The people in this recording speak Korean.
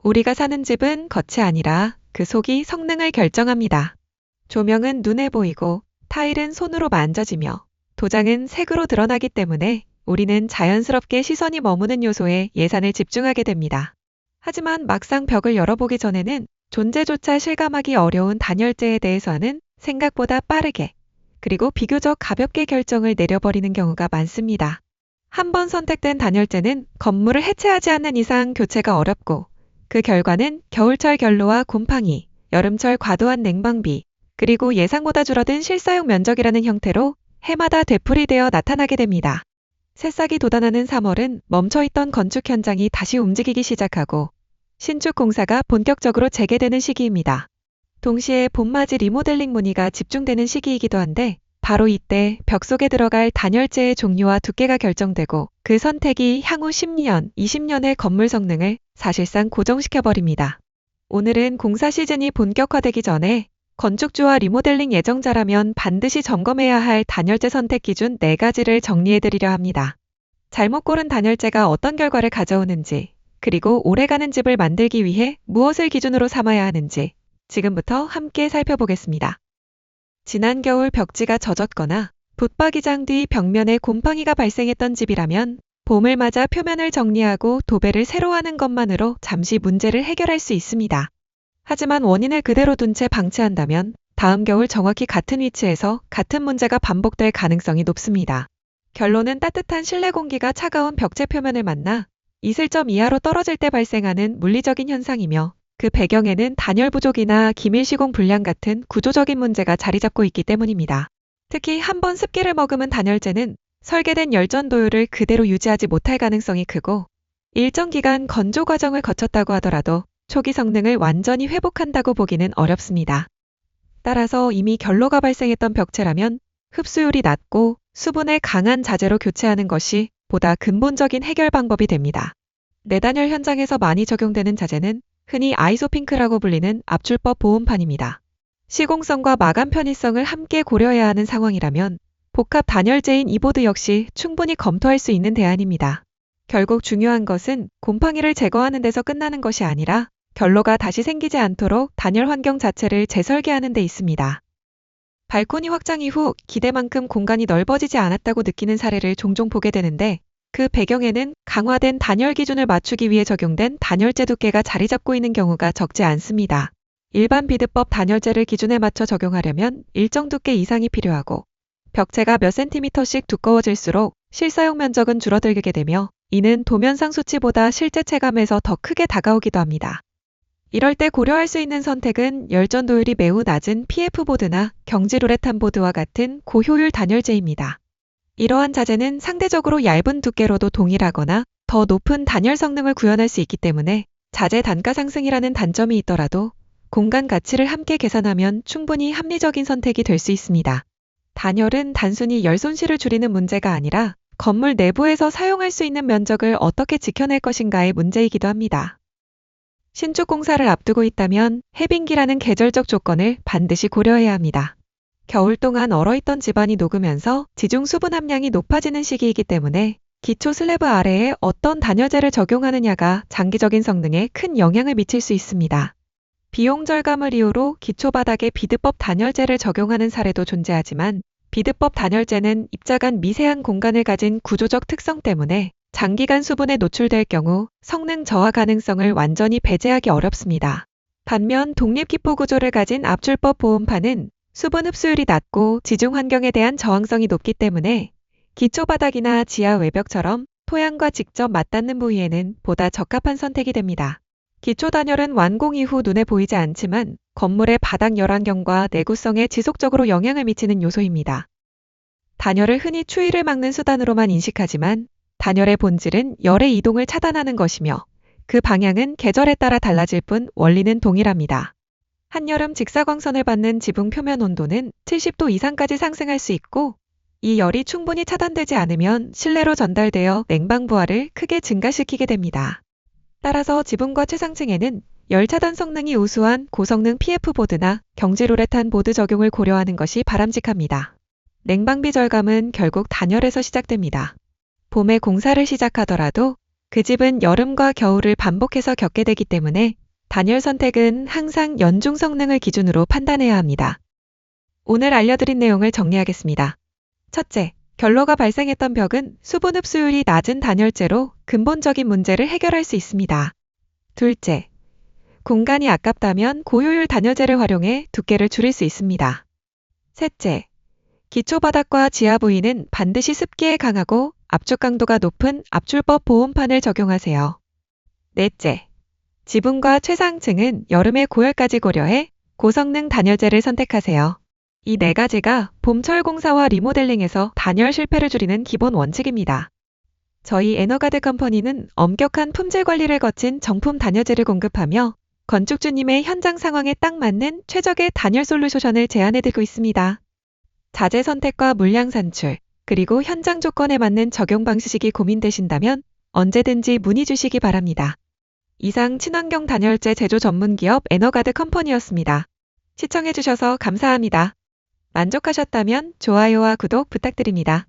우리가 사는 집은 겉이 아니라 그 속이 성능을 결정합니다. 조명은 눈에 보이고 타일은 손으로 만져지며 도장은 색으로 드러나기 때문에 우리는 자연스럽게 시선이 머무는 요소에 예산을 집중하게 됩니다. 하지만 막상 벽을 열어보기 전에는 존재조차 실감하기 어려운 단열재에 대해서는 생각보다 빠르게 그리고 비교적 가볍게 결정을 내려버리는 경우가 많습니다. 한 번 선택된 단열재는 건물을 해체하지 않는 이상 교체가 어렵고 그 결과는 겨울철 결로와 곰팡이, 여름철 과도한 냉방비, 그리고 예상보다 줄어든 실사용 면적이라는 형태로 해마다 되풀이되어 나타나게 됩니다. 새싹이 돋아나는 3월은 멈춰있던 건축 현장이 다시 움직이기 시작하고 신축 공사가 본격적으로 재개되는 시기입니다. 동시에 봄맞이 리모델링 문의가 집중되는 시기이기도 한데 바로 이때 벽 속에 들어갈 단열재의 종류와 두께가 결정되고 그 선택이 향후 10년, 20년의 건물 성능을 사실상 고정시켜버립니다. 오늘은 공사 시즌이 본격화되기 전에 건축주와 리모델링 예정자라면 반드시 점검해야 할 단열재 선택 기준 4가지를 정리해드리려 합니다. 잘못 고른 단열재가 어떤 결과를 가져오는지, 그리고 오래가는 집을 만들기 위해 무엇을 기준으로 삼아야 하는지 지금부터 함께 살펴보겠습니다. 지난 겨울 벽지가 젖었거나 붙박이장 뒤 벽면에 곰팡이가 발생했던 집이라면 봄을 맞아 표면을 정리하고 도배를 새로 하는 것만으로 잠시 문제를 해결할 수 있습니다. 하지만 원인을 그대로 둔 채 방치한다면 다음 겨울 정확히 같은 위치에서 같은 문제가 반복될 가능성이 높습니다. 결론은 따뜻한 실내 공기가 차가운 벽체 표면을 만나 이슬점 이하로 떨어질 때 발생하는 물리적인 현상이며 그 배경에는 단열 부족이나 기밀 시공 불량 같은 구조적인 문제가 자리 잡고 있기 때문입니다. 특히 한번 습기를 머금은 단열재는 설계된 열전도율을 그대로 유지하지 못할 가능성이 크고 일정 기간 건조 과정을 거쳤다고 하더라도 초기 성능을 완전히 회복한다고 보기는 어렵습니다. 따라서 이미 결로가 발생했던 벽체라면 흡수율이 낮고 수분에 강한 자재로 교체하는 것이 보다 근본적인 해결 방법이 됩니다. 내단열 현장에서 많이 적용되는 자재는 흔히 아이소핑크라고 불리는 압출법 보온판입니다. 시공성과 마감 편의성을 함께 고려해야 하는 상황이라면 복합 단열재인 이보드 역시 충분히 검토할 수 있는 대안입니다. 결국 중요한 것은 곰팡이를 제거하는 데서 끝나는 것이 아니라 결로가 다시 생기지 않도록 단열 환경 자체를 재설계하는 데 있습니다. 발코니 확장 이후 기대만큼 공간이 넓어지지 않았다고 느끼는 사례를 종종 보게 되는데 그 배경에는 강화된 단열 기준을 맞추기 위해 적용된 단열재 두께가 자리 잡고 있는 경우가 적지 않습니다. 일반 비드법 단열재를 기준에 맞춰 적용하려면 일정 두께 이상이 필요하고 벽체가 몇 센티미터씩 두꺼워질수록 실사용 면적은 줄어들게 되며 이는 도면상 수치보다 실제 체감에서 더 크게 다가오기도 합니다. 이럴 때 고려할 수 있는 선택은 열전도율이 매우 낮은 PF보드나 경질우레탄 보드와 같은 고효율 단열재입니다. 이러한 자재는 상대적으로 얇은 두께로도 동일하거나 더 높은 단열 성능을 구현할 수 있기 때문에 자재 단가 상승이라는 단점이 있더라도 공간 가치를 함께 계산하면 충분히 합리적인 선택이 될 수 있습니다. 단열은 단순히 열 손실을 줄이는 문제가 아니라 건물 내부에서 사용할 수 있는 면적을 어떻게 지켜낼 것인가의 문제이기도 합니다. 신축 공사를 앞두고 있다면 해빙기라는 계절적 조건을 반드시 고려해야 합니다. 겨울 동안 얼어있던 집안이 녹으면서 지중 수분 함량이 높아지는 시기이기 때문에 기초 슬래브 아래에 어떤 단열재를 적용하느냐가 장기적인 성능에 큰 영향을 미칠 수 있습니다. 비용 절감을 이유로 기초 바닥에 비드법 단열재를 적용하는 사례도 존재하지만 비드법 단열재는 입자간 미세한 공간을 가진 구조적 특성 때문에 장기간 수분에 노출될 경우 성능 저하 가능성을 완전히 배제하기 어렵습니다. 반면 독립기포 구조를 가진 압출법 보온판은 수분 흡수율이 낮고 지중 환경에 대한 저항성이 높기 때문에 기초 바닥이나 지하 외벽처럼 토양과 직접 맞닿는 부위에는 보다 적합한 선택이 됩니다. 기초 단열은 완공 이후 눈에 보이지 않지만 건물의 바닥 열 환경과 내구성에 지속적으로 영향을 미치는 요소입니다. 단열을 흔히 추위를 막는 수단으로만 인식하지만 단열의 본질은 열의 이동을 차단하는 것이며 그 방향은 계절에 따라 달라질 뿐 원리는 동일합니다. 한여름 직사광선을 받는 지붕 표면 온도는 70도 이상까지 상승할 수 있고 이 열이 충분히 차단되지 않으면 실내로 전달되어 냉방 부하를 크게 증가시키게 됩니다. 따라서 지붕과 최상층에는 열 차단 성능이 우수한 고성능 PF보드나 경질우레탄 보드 적용을 고려하는 것이 바람직합니다. 냉방비 절감은 결국 단열에서 시작됩니다. 봄에 공사를 시작하더라도 그 집은 여름과 겨울을 반복해서 겪게 되기 때문에 단열 선택은 항상 연중 성능을 기준으로 판단해야 합니다. 오늘 알려드린 내용을 정리하겠습니다. 첫째, 결로가 발생했던 벽은 수분 흡수율이 낮은 단열재로 근본적인 문제를 해결할 수 있습니다. 둘째, 공간이 아깝다면 고효율 단열재를 활용해 두께를 줄일 수 있습니다. 셋째, 기초 바닥과 지하 부위는 반드시 습기에 강하고 압축 강도가 높은 압출법 보온판을 적용하세요. 넷째, 지붕과 최상층은 여름의 고열까지 고려해 고성능 단열재를 선택하세요. 이 네 가지가 봄철 공사와 리모델링에서 단열 실패를 줄이는 기본 원칙입니다. 저희 에너가드 컴퍼니는 엄격한 품질 관리를 거친 정품 단열재를 공급하며 건축주님의 현장 상황에 딱 맞는 최적의 단열 솔루션을 제안해드리고 있습니다. 자재 선택과 물량 산출, 그리고 현장 조건에 맞는 적용 방식이 고민되신다면 언제든지 문의 주시기 바랍니다. 이상 친환경 단열재 제조 전문기업 에너가드 컴퍼니였습니다. 시청해주셔서 감사합니다. 만족하셨다면 좋아요와 구독 부탁드립니다.